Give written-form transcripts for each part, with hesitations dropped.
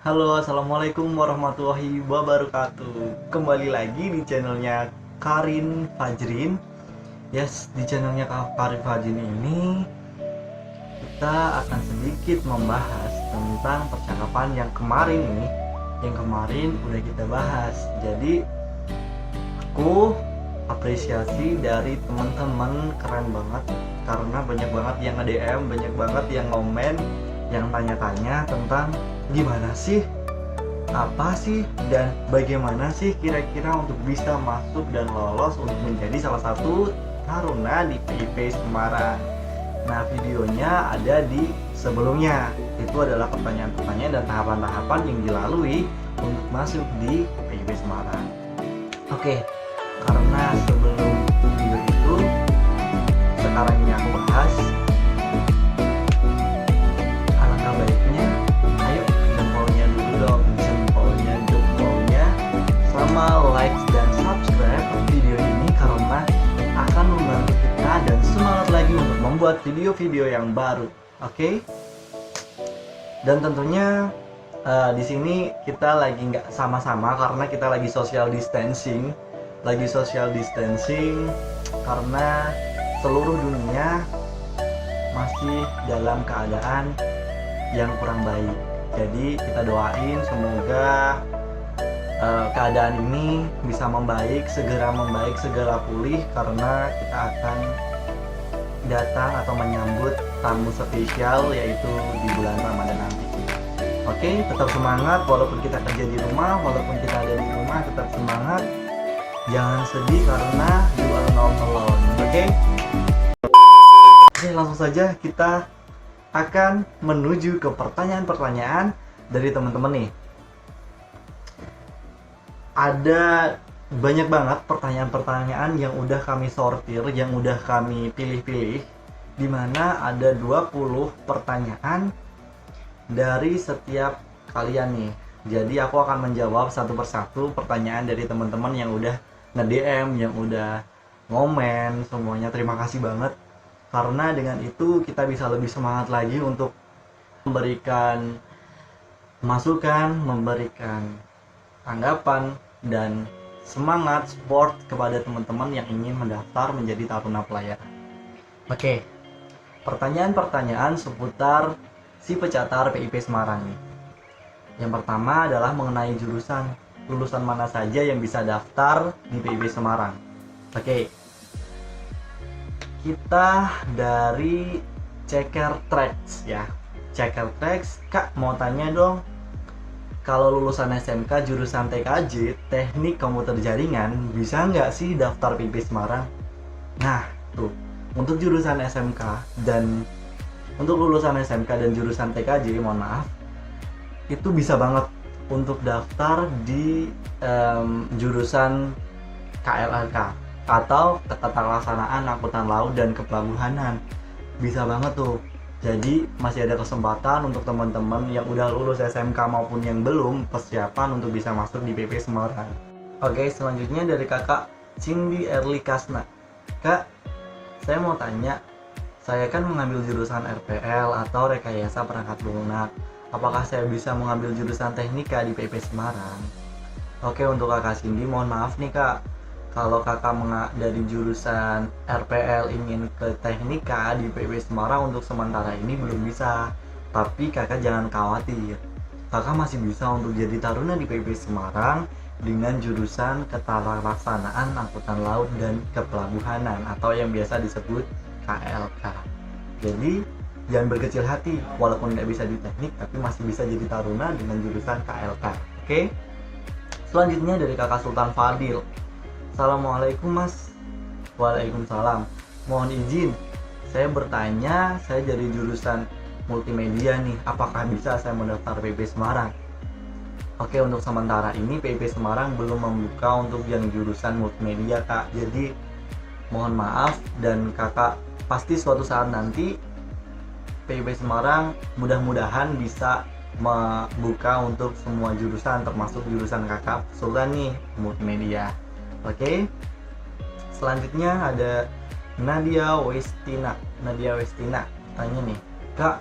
Halo, assalamualaikum warahmatullahi wabarakatuh. Kembali lagi di channelnya Karin Fajrin. Yes, di channelnya Karin Fajrin ini kita akan sedikit membahas tentang percakapan yang kemarin nih. Yang kemarin udah kita bahas. Jadi aku apresiasi dari teman-teman, keren banget karena banyak banget yang nge-DM, banyak banget yang komen, yang tanya-tanya tentang gimana sih, apa sih, dan bagaimana sih kira-kira untuk bisa masuk dan lolos untuk menjadi salah satu taruna di PIP Semarang. Nah, videonya ada di sebelumnya. Itu adalah pertanyaan-pertanyaan dan tahapan-tahapan yang dilalui untuk masuk di PIP Semarang. Oke, karena sebelum video itu, sekarang ini aku bahas, alangkah baiknya ayo jempolnya dulu dong, jempolnya sama like dan subscribe video ini karena akan membantu kita dan semangat lagi untuk membuat video-video yang baru. Oke? Dan tentunya di sini kita lagi nggak sama-sama karena kita lagi social distancing karena seluruh dunia masih dalam keadaan yang kurang baik. Jadi kita doain semoga keadaan ini bisa segera membaik, segera pulih, karena kita akan datang atau menyambut tamu spesial yaitu di bulan Ramadan nanti. Oke, tetap semangat walaupun kita kerja di rumah, walaupun kita ada di rumah, tetap semangat. Jangan sedih karena you are not alone. Oke, langsung saja kita akan menuju ke pertanyaan-pertanyaan dari teman-teman nih. Ada banyak banget pertanyaan-pertanyaan yang udah kami sortir, yang udah kami pilih-pilih, dimana ada 20 pertanyaan dari setiap kalian nih. Jadi aku akan menjawab satu persatu pertanyaan dari teman-teman yang udah nge-DM, yang udah ngomen, semuanya terima kasih banget. Karena dengan itu kita bisa lebih semangat lagi untuk memberikan masukan, memberikan tanggapan, dan semangat support kepada teman-teman yang ingin mendaftar menjadi taruna pelayaran. Oke, pertanyaan-pertanyaan seputar si pecatar PIP Semarang nih. Yang pertama adalah mengenai jurusan, lulusan mana saja yang bisa daftar di PIP Semarang. Oke, kita dari Ceker Tracks ya. Ceker Tracks, Kak mau tanya dong, kalau lulusan SMK jurusan TKJ, Teknik Komputer Jaringan, bisa nggak sih daftar PIP Semarang? Nah, tuh, untuk jurusan SMK dan untuk lulusan SMK dan jurusan TKJ, mohon maaf, itu bisa banget untuk daftar di jurusan KLLK atau Ketetarlaksanaan Angkutan Laut dan Kepelabuhanan. Bisa banget tuh. Jadi masih ada kesempatan untuk teman-teman yang udah lulus SMK maupun yang belum, persiapan untuk bisa masuk di PIP Semarang. Oke, selanjutnya dari kakak Cindy Erli Kasna. Kak, saya mau tanya, saya kan mengambil jurusan RPL atau Rekayasa Perangkat Lunak. Apakah saya bisa mengambil jurusan teknika di PIP Semarang? Oke, untuk kakak Cindy, mohon maaf nih kak, kalau kakak dari jurusan RPL ingin ke teknika di PIP Semarang untuk sementara ini belum bisa. Tapi kakak jangan khawatir, kakak masih bisa untuk jadi taruna di PIP Semarang dengan jurusan Ketetarlaksanaan Angkutan Laut dan Kepelabuhanan atau yang biasa disebut KLK. Jadi jangan berkecil hati, walaupun tidak bisa di teknik tapi masih bisa jadi taruna dengan jurusan KLK. Oke? Selanjutnya dari kakak Sultan Fadil. Assalamualaikum mas. Waalaikumsalam. Mohon izin, saya bertanya, saya dari jurusan multimedia nih, apakah bisa saya mendaftar PIP Semarang? Oke, untuk sementara ini PIP Semarang belum membuka untuk yang jurusan multimedia kak. Jadi mohon maaf, dan kakak pasti suatu saat nanti PIP Semarang mudah-mudahan bisa membuka untuk semua jurusan, termasuk jurusan kakak Sultan nih, multimedia. Oke. Selanjutnya ada Nadia Westina. Tanya nih, Kak,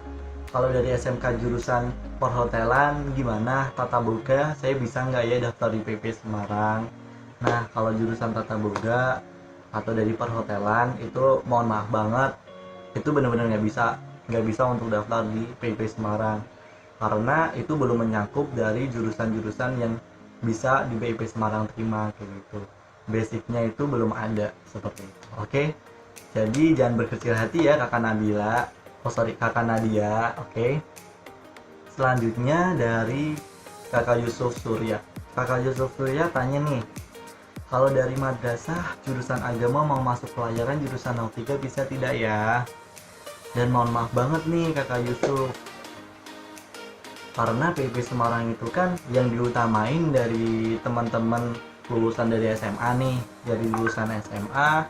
kalau dari SMK jurusan perhotelan gimana tata boga, saya bisa nggak ya daftar di PP Semarang? Nah, kalau jurusan tata boga atau dari perhotelan itu mohon maaf banget, itu benar-benar nggak bisa untuk daftar di PP Semarang karena itu belum menyangkup dari jurusan-jurusan yang bisa di PP Semarang terima kayak gitu. Basicnya itu belum ada seperti itu. Oke, jadi jangan berkecil hati ya kakak Nabila, kakak Nadia. Oke, selanjutnya dari kakak Yusuf Surya. Kakak Yusuf Surya tanya nih, kalau dari madrasah jurusan agama mau masuk pelayaran jurusan nautika bisa tidak ya? Dan mohon maaf banget nih kakak Yusuf, karena PP Semarang itu kan yang diutamain dari teman-teman lulusan dari SMA nih, dari lulusan SMA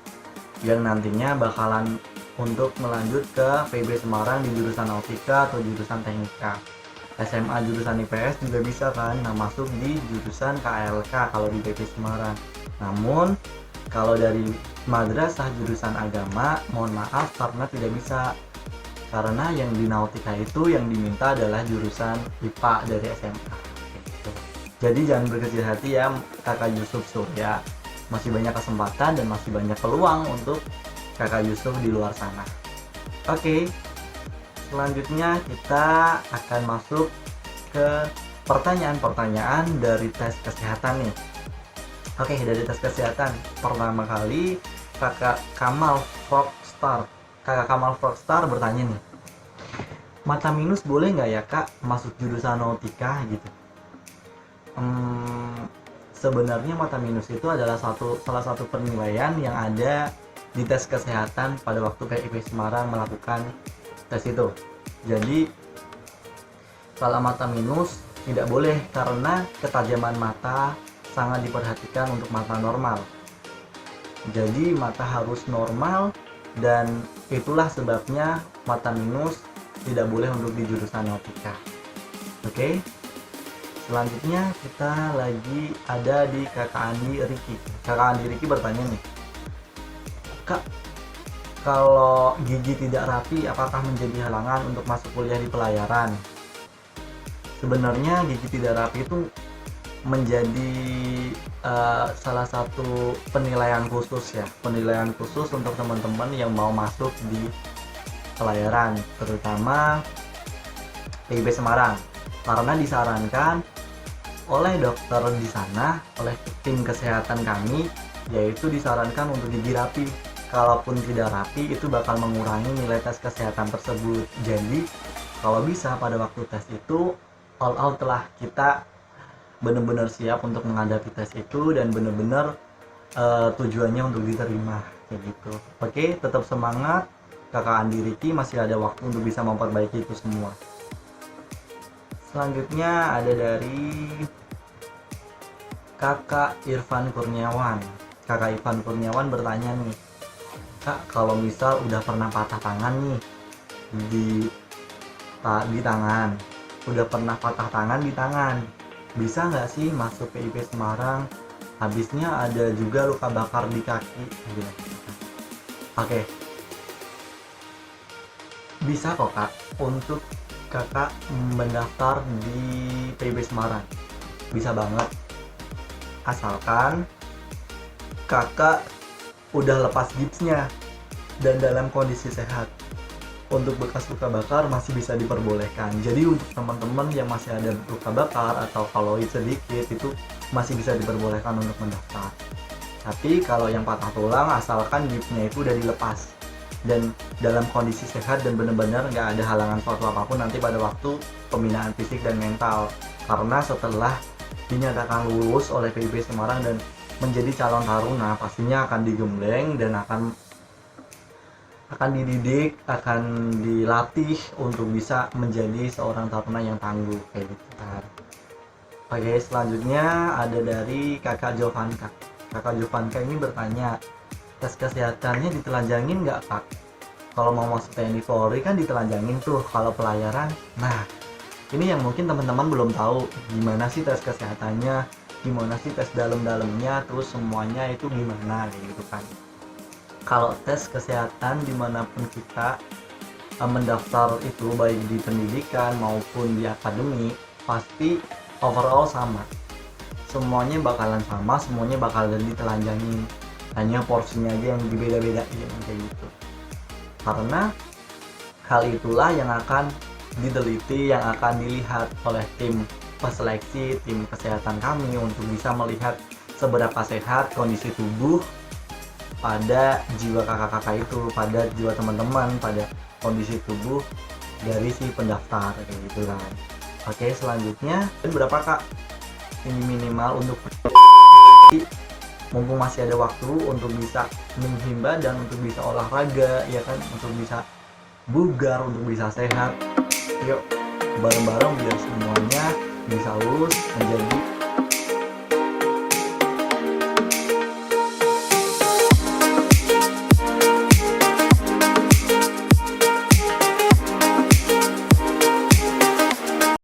yang nantinya bakalan untuk melanjut ke PB Semarang di jurusan nautika atau jurusan teknika. SMA jurusan IPS juga bisa kan, nah masuk di jurusan KLK kalau di PP Semarang. Namun kalau dari madrasah jurusan agama, mohon maaf karena tidak bisa, karena yang di nautika itu yang diminta adalah jurusan IPA dari SMA gitu. Jadi jangan berkecil hati ya kakak Yusuf Surya, masih banyak kesempatan dan masih banyak peluang untuk kakak Yusuf di luar sana. Oke, selanjutnya kita akan masuk ke pertanyaan-pertanyaan dari tes kesehatan nih. Oke, dari tes kesehatan pertama kali kakak Kamal Frogstar bertanya nih, mata minus boleh nggak ya kak masuk jurusan nautika gitu? Sebenarnya mata minus itu adalah salah satu penilaian yang ada di tes kesehatan pada waktu PIP Semarang melakukan tes itu. Jadi kalau mata minus tidak boleh karena ketajaman mata sangat diperhatikan untuk mata normal. Jadi mata harus normal dan itulah sebabnya mata minus tidak boleh untuk di jurusan nautika. Oke. Selanjutnya kita lagi ada di kakak Andi Riki. Kakak Andi Riki bertanya nih, kak, kalau gigi tidak rapi apakah menjadi halangan untuk masuk kuliah di pelayaran? Sebenarnya gigi tidak rapi itu menjadi salah satu penilaian khusus ya, penilaian khusus untuk teman-teman yang mau masuk di pelayaran, terutama PIB Semarang, karena disarankan oleh dokter di sana, oleh tim kesehatan kami, yaitu disarankan untuk gigi rapi. Kalaupun tidak rapi itu bakal mengurangi nilai tes kesehatan tersebut. Jadi kalau bisa pada waktu tes itu all out lah, kita benar-benar siap untuk menghadapi tes itu dan benar-benar tujuannya untuk diterima kayak gitu. Oke, tetap semangat kakak Andi Riki, masih ada waktu untuk bisa memperbaiki itu semua. Selanjutnya ada dari kakak Irfan Kurniawan. Kakak Irfan Kurniawan bertanya nih, kak, kalau misal udah pernah patah tangan nih di tangan, udah pernah patah tangan di tangan, bisa nggak sih masuk PIP Semarang? Habisnya ada juga luka bakar di kaki. Oke, bisa kok kak untuk kakak mendaftar di PIP Semarang, bisa banget, asalkan kakak udah lepas gipsnya dan dalam kondisi sehat. Untuk bekas luka bakar masih bisa diperbolehkan. Jadi untuk teman-teman yang masih ada luka bakar atau koloid sedikit itu masih bisa diperbolehkan untuk mendaftar. Tapi kalau yang patah tulang, asalkan gipsnya itu udah dilepas dan dalam kondisi sehat dan benar-benar nggak ada halangan suatu apapun nanti pada waktu pembinaan fisik dan mental. Karena setelah dinyatakan lulus oleh PIB Semarang dan menjadi calon taruna, pastinya akan digembleng dan akan dididik, akan dilatih untuk bisa menjadi seorang taruna yang tangguh kayak gitu kan. Oke, selanjutnya ada dari kakak Jovanka. Kakak Jovanka ini bertanya, tes kesehatannya ditelanjangin nggak kak? Kalau mau masuk TNI Polri kan ditelanjangin tuh kalau pelayaran. Nah, ini yang mungkin teman-teman belum tahu gimana sih tes kesehatannya, gimana sih tes dalam-dalamnya, terus semuanya itu gimana gitu kan. Kalau tes kesehatan dimanapun kita mendaftar itu baik di pendidikan maupun di akademik pasti overall sama, semuanya bakalan sama, semuanya bakalan ditelanjangi, hanya porsinya aja yang dibeda-bedain kayak gitu. Karena hal itulah yang akan diteliti, yang akan dilihat oleh tim peseleksi, tim kesehatan kami untuk bisa melihat seberapa sehat kondisi tubuh pada jiwa kakak-kakak itu, pada jiwa teman-teman, pada kondisi tubuh dari si pendaftar kayak gitu kan. Oke, selanjutnya berapa kak ini minimal untuk mumpung masih ada waktu untuk bisa menghimba dan untuk bisa olahraga ya kan, untuk bisa bugar, untuk bisa sehat. Yuk bareng-bareng biar semuanya bisa lulus menjadi